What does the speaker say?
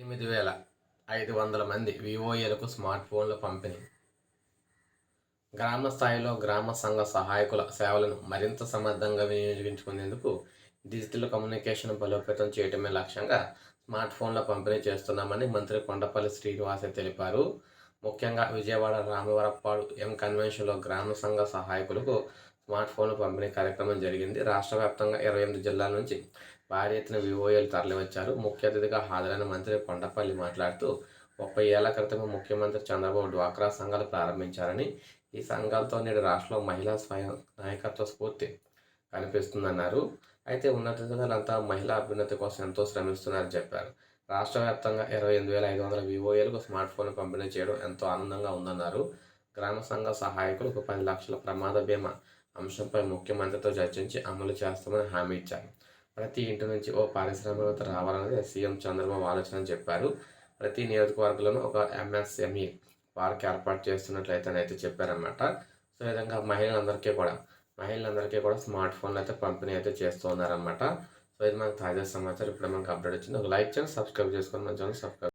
8,500 మంది వివోఏలకు స్మార్ట్ ఫోన్ల పంపిణీ. గ్రామ స్థాయిలో గ్రామ సంఘ సహాయకుల సేవలను మరింత సమర్థంగా వినియోగించుకునేందుకు డిజిటల్ కమ్యూనికేషన్ బలోపేతం చేయడమే లక్ష్యంగా స్మార్ట్ ఫోన్ల పంపిణీ చేస్తున్నామని మంత్రి కొండపల్లి శ్రీనివాసే తెలిపారు. ముఖ్యంగా విజయవాడ రామవరప్పాడు కన్వెన్షన్లో గ్రామ సంఘ సహాయకులకు స్మార్ట్ ఫోన్ల పంపిణీ కార్యక్రమం జరిగింది. రాష్ట్ర వ్యాప్తంగా 28 జిల్లాల నుంచి భారీ ఎత్తున వివోఏలు తరలివచ్చారు. ముఖ్య అతిథిగా హాజరైన మంత్రి కొండపల్లి మాట్లాడుతూ 30 ఏళ్ల క్రితం ముఖ్యమంత్రి చంద్రబాబు డ్వాక్రా సంఘాలు ప్రారంభించారని, ఈ సంఘాలతో నేడు రాష్ట్రంలో మహిళా స్వయం నాయకత్వ స్ఫూర్తి కనిపిస్తుందన్నారు. అయితే ఉన్నతాధికారులంతా మహిళా అభ్యున్నతి కోసం ఎంతో శ్రమిస్తున్నారని చెప్పారు. రాష్ట్ర వ్యాప్తంగా 28,500 వివోఏలకు స్మార్ట్ ఫోన్ పంపిణీ చేయడం ఎంతో ఆనందంగా ఉందన్నారు. గ్రామ సంఘ సహాయకులకు 10 లక్షల ప్రమాద బీమా అంశంపై ముఖ్యమంత్రితో చర్చించి అమలు చేస్తామని హామీ ఇచ్చారు. ప్రతి ఇంటి నుంచి ఓ పారిశ్రామికవేత్త రావాలన్నది సీఎం చంద్రబాబు ఆలోచన అని చెప్పారు. ప్రతి నియోజకవర్గంలోనూ ఒక ఎంఎస్ఎంఈ పార్క్ ఏర్పాటు చేస్తున్నట్లయితే చెప్పారన్నమాట. సో ఈ విధంగా మహిళలందరికీ కూడా స్మార్ట్ ఫోన్లు అయితే పంపిణీ అయితే చేస్తూ ఉన్నారన్నమాట. సో ఇది మనకు తాజా సమాచారం. ఇప్పుడు మనకు అప్డేట్ వచ్చింది. ఒక లైక్ చేయండి, సబ్స్క్రైబ్ చేసుకోండి, మన ఛానల్ సబ్స్క్రైబ్